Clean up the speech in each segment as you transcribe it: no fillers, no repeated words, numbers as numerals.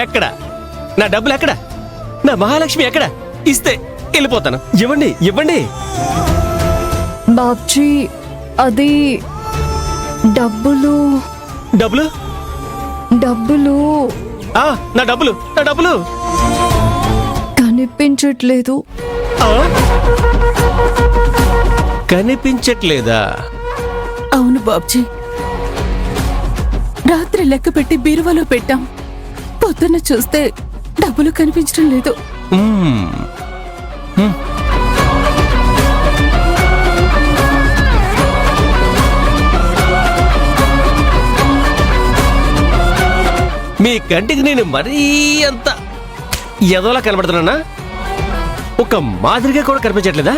ఎక్కడ నా డబ్బులు? ఎక్కడ నా మహాలక్ష్మి? ఎక్కడ? ఇస్తే వెళ్ళిపోతాను. ఇవ్వండి, ఇవ్వండి. బాబ్జీ, అది డబ్బులు. డబ్బులు? డబ్బులు. నా డబ్బులు, నా డబ్బులు కనిపించట్లేదు. కనిపించట్లేదా? అవును బాబ్జీ, రాత్రి లెక్క పెట్టి బీరువాలో పెట్టాం. పొద్దున్న చూస్తే డబ్బులు కనిపించడం లేదు. మీ కంటికి నేను మరీ అంత ఎదోలా కనబడుతున్నానా? ఒక మాదిరిగా కూడా కనిపించట్లేదా?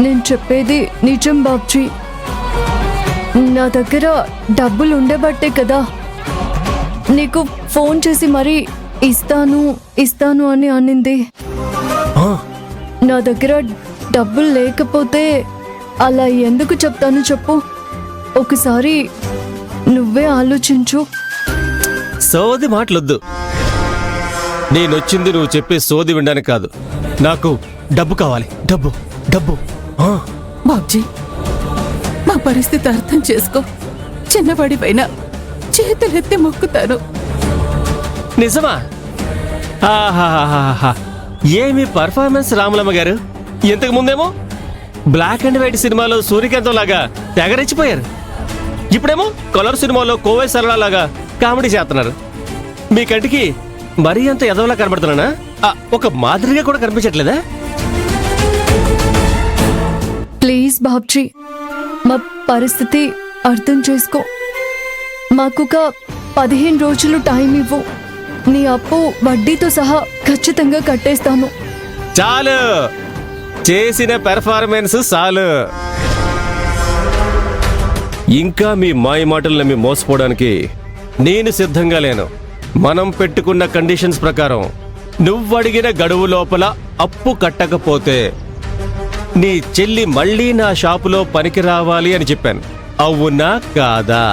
నేను చెప్పేది నిజం బాబ్జీ. నా దగ్గర డబ్బులు ఉండబట్టే కదా నీకు ఫోన్ చేసి మరీ ఇస్తాను ఇస్తాను అని అనింది. నా దగ్గర డబ్బులు లేకపోతే అలా ఎందుకు చెప్తాను చెప్పు? ఒకసారి నువ్వే ఆలోచించు. సోది మాటలొద్దు. నేనొచ్చింది నువ్వు చెప్పే సోది వినడానికి కాదు. నాకు డబ్బు కావాలి. డబ్బు, డబ్బు. బాబ్జీ, మా పరిస్థితి అర్థం చేసుకో. చిన్నవాడిపైన చేతులెత్తి మొక్కుతాను. నిజమా? ఆహాహాహా, ఏమి పర్ఫార్మెన్స్ రాములమ్మ గారు. ఇంతకు ముందేమో బ్లాక్ అండ్ వైట్ సినిమాలో సూర్యకాంతం లాగా తెగరెచ్చిపోయారు. ఇప్పుడేమో కలర్ సినిమాలో కోవై సరళ లాగా కామెడీ చేస్తున్నారు. మీ కంటికి మరీ అంత ఎదవలా కనబడుతున్నానా? ఒక మాదిరిగా కూడా కనిపించట్లేదా? ప్లీజ్ బాబ్జీ, మా పరిస్థితి అర్థం చేసుకో. మాకొక 15 రోజులు టైం ఇవ్వు. నీ అప్పు వడ్డీతో సహా ఖచ్చితంగా కట్టేస్తాను. చాలు, చేసిన పెర్ఫార్మెన్స్ చాలు. ఇంకా మీ మాయ మాటలు నమ్మి మోసపోవడానికి నేను సిద్ధంగా లేను. మనం పెట్టుకున్న కండిషన్స్ ప్రకారం నువ్వడిగిన గడువు లోపల అప్పు కట్టకపోతే నీ చెల్లి మళ్ళీ నా షాపులో పనికి రావాలి అని చెప్పాను. అవునా కాదా?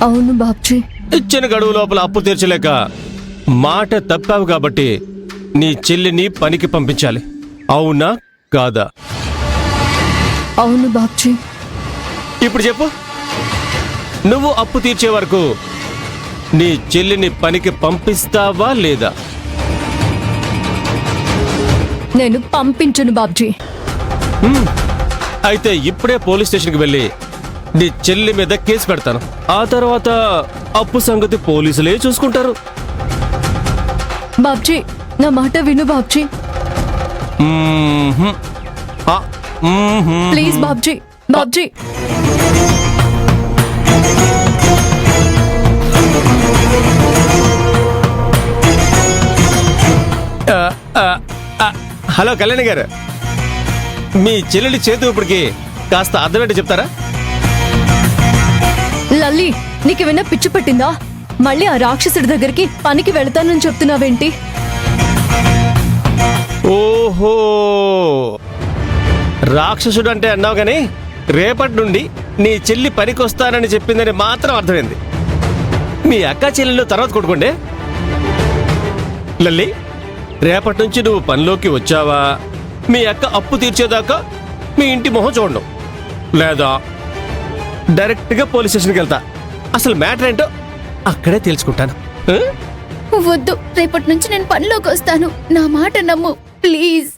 అవును బాబ్జీ. ఇచ్చిన గడువు లోపల అప్పు తీర్చలేక మాట తప్పావు కాబట్టి నీ చెల్లిని పనికి పంపించాలి. అవునా కాదా? అవును బాబ్జీ. ఇప్పుడు చెప్పు, నువ్వు అప్పు తీర్చే వరకు నీ చెల్లిని పనికి పంపిస్తావా లేదా? నేను పంపించను బాబ్జీ. అయితే ఇప్పుడే పోలీస్ స్టేషన్కి వెళ్ళి నీ చెల్లి మీద కేసు పెడతాను. ఆ తర్వాత అప్పు సంగతి పోలీసులే చూసుకుంటారు. బాబ్జీ, నా మాట విను బాబ్జీ. ప్లీజ్ బాబ్జీ. బాబ్జీ, హలో కళ్యాణి గారు, మీ చెల్లెలి చేతి ఇప్పటికి కాస్త అర్థమేంటో చెప్తారా? లల్లి, నీకేమైనా పిచ్చి పట్టిందా? మళ్ళీ ఆ రాక్షసుడి దగ్గరికి పనికి వెళతానని చెప్తున్నావేంటి? ఓహో, రాక్షసుడు అంటే అన్నావు గాని రేపటి నుండి నీ చెల్లి పనికి వస్తానని చెప్పిందని మాత్రం అర్థమైంది. మీ అక్క చెల్లెళ్ళు తర్వాత కొట్టుకోండి. లల్లి, రేపటి నుంచి నువ్వు పనిలోకి వచ్చావా మీ అక్క అప్పు తీర్చేదాకా మీ ఇంటి మొహం చూడడం, లేదా డైరెక్ట్గా పోలీస్ స్టేషన్కి వెళ్తా. అసలు మ్యాటర్ ఏంటో అక్కడే తెలుసుకుంటాను. వద్దు, రేపటి నుంచి నేను పనిలోకి వస్తాను. నా మాట నమ్ము ప్లీజ్.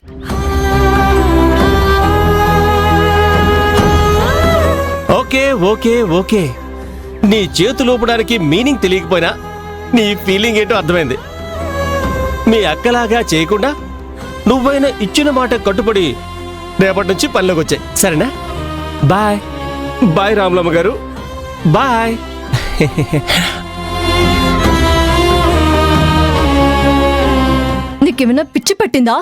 ఓకే ఓకే ఓకే, నీ చేతులు ఊపడానికి మీనింగ్ తెలియకపోయినా నీ ఫీలింగ్ ఏంటో అర్థమైంది. మీ అక్కలాగా చేయకుండా నువ్వైనా ఇచ్చిన మాట కట్టుబడి రేపటి నుంచి పనిలోకి వచ్చాయి. సరేనా? బాయ్ బాయ్ రాములమ్మ గారు, బాయ్. నీకేమైనా పిచ్చి పట్టిందా?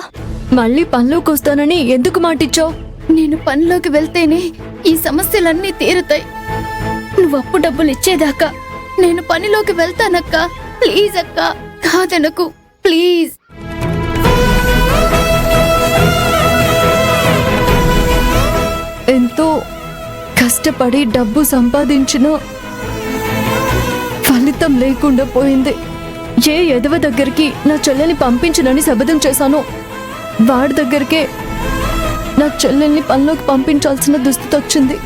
మళ్ళీ పనిలోకి వస్తానని ఎందుకు మాటిచ్చావు? నేను పనిలోకి వెళ్తేనే ఈ సమస్యలన్నీ తీరుతాయి. నువ్వు అప్పు డబ్బులు ఇచ్చేదాకా నేను పనిలోకి వెళ్తానక్క. ప్లీజ్ అక్క, కాదనకు ప్లీజ్. ఎంతో కష్టపడి డబ్బు సంపాదించిన ఫలితం రక్తం లేకుండా పోయింది. ఏ ఎదవ దగ్గరికి నా చెల్లెల్ని పంపించనని శపథం చేశానో వాడి దగ్గరికే నా చెల్లెల్ని పనిలోకి పంపించాల్సిన దుస్థితి వచ్చింది.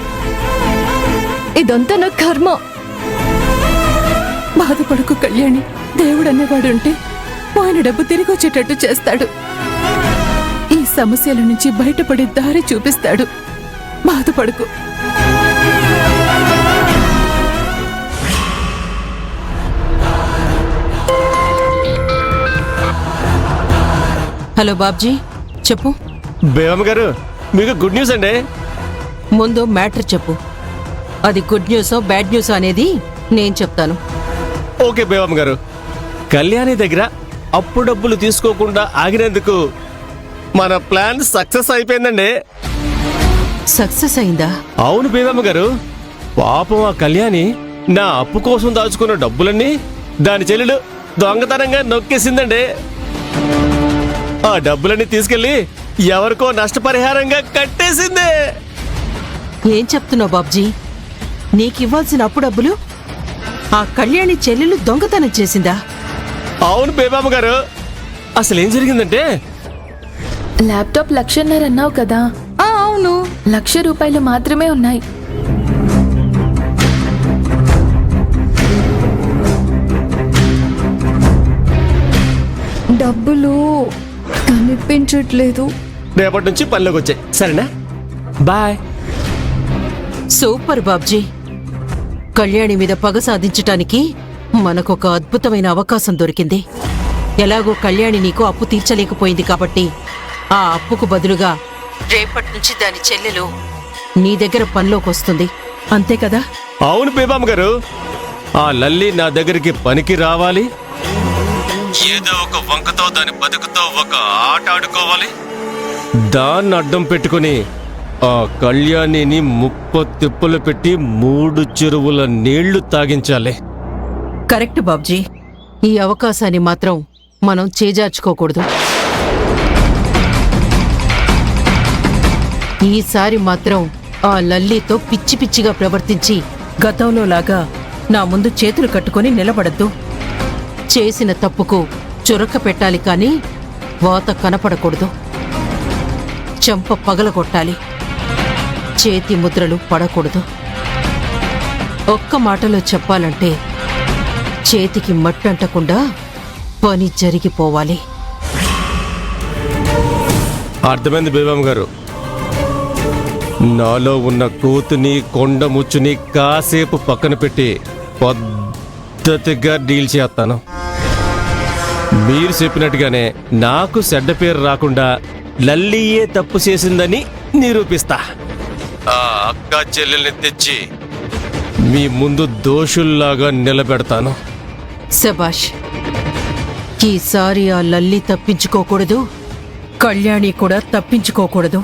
ఇదంతా నా కర్మ. బాధపడకు కళ్యాణి, దేవుడు అనేవాడుంటే ఆయన డబ్బు తిరిగి వచ్చేటట్టు చేస్తాడు. ఈ సమస్యల నుంచి బయటపడే దారి చూపిస్తాడు. బాధపడకు. హలో బాబ్జీ, చెప్పు. బేవమ్మ గారు, మీకు గుడ్ న్యూస్ అండి. ముందు మ్యాటర్ చెప్పు. అది గుడ్ న్యూసో బ్యాడ్ న్యూసో అనేది నేను చెప్తాను. ఓకే బేవమ్మ గారు, కళ్యాణి దగ్గర అప్పు డబ్బులు తీసుకోకుండా ఆగినందుకు మన ప్లాన్ సక్సెస్ అయిపోయిందండి. సక్సెస్ అయిందా? అవును బేవమ్మ గారు, పాపం ఆ కళ్యాణి నా అప్పు కోసం దాచుకున్న డబ్బులన్నీ దాని చెల్లెలు దొంగతనంగా నొక్కేసిందండి. ఆ డబ్బులన్నీ తీసుకెళ్లి ఎవరికో నష్టపరిహారంగా కట్టేసింది. ఏం చెప్తున్నావు బాబ్జీ? నీకివ్వాల్సిన అప్పు డబ్బులు ఆ కళ్యాణి చెల్లెలు దొంగతనం చేసిందా? అవును బేబమ్మ గారు, అసలు ఏం జరిగిందంటే ల్యాప్టాప్ 1,50,000 అన్నావు కదా? అవును. ₹1,00,000 మాత్రమే ఉన్నాయి. డబ్బులు కనిపించట్లేదు. రేపటి నుంచి పనిలోకి వచ్చాయి, సరేనా? బాయ్. సూపర్ బాబ్జీ. కళ్యాణి మీద పగ సాధించటానికి మనకొక అద్భుతమైన అవకాశం దొరికింది. ఎలాగో కళ్యాణి నీకు అప్పు తీర్చలేకపోయింది కాబట్టి ఆ అప్పుకు బదులుగా రేపటి నుంచి దాని చెల్లెలు నీ దగ్గర పనిలోకి వస్తుంది. అంతే కదా? అవును బేబమ్మ గారు, ఆ లల్లి నా దగ్గరికి పనికి రావాలి, ఏదో ఒక వంకతో దాని బతుకుతో ఒక ఆట ఆడుకోవాలి. దాన్ని అడ్డం పెట్టుకుని ఆ కళ్యాణిని ముప్పతిప్పులు పెట్టి 3 చెరువుల నీళ్లు తాగించాలి. కరెక్ట్ బాబ్జీ. ఈ అవకాశాన్ని మాత్రం మనం చేజార్చుకోకూడదు. ఈసారి మాత్రం ఆ లల్లితో పిచ్చి పిచ్చిగా ప్రవర్తించి గతంలో లాగా నా ముందు చేతులు కట్టుకొని నిలబడద్దు. చేసిన తప్పుకు చురక పెట్టాలి కానీ వాత కనపడకూడదు. చెంప పగలగొట్టాలి, చేతి ముద్రలు పడకూడదు. ఒక్క మాటలో చెప్పాలంటే చేతికి మట్టంటకుండా పని జరిగిపోవాలి. అర్థమైంది బేబమ్మ గారు. నాలో ఉన్న కూతుని కొండ ముచ్చుని కాసేపు పక్కన పెట్టి పద్ధతిగా డీల్ చేస్తాను. మీరు చెప్పినట్టుగానే నాకు చెడ్డ పేరు రాకుండా లల్లియే తప్పు చేసిందని నిరూపిస్తా. ఆ అక్క చెల్లెల్ని తెచ్చి మీ ముందు దోషుల్లాగా నిలబెడతాను. శబాష్. ఈసారి ఆ లల్లి తప్పించుకోకూడదు, కళ్యాణి కూడా తప్పించుకోకూడదు.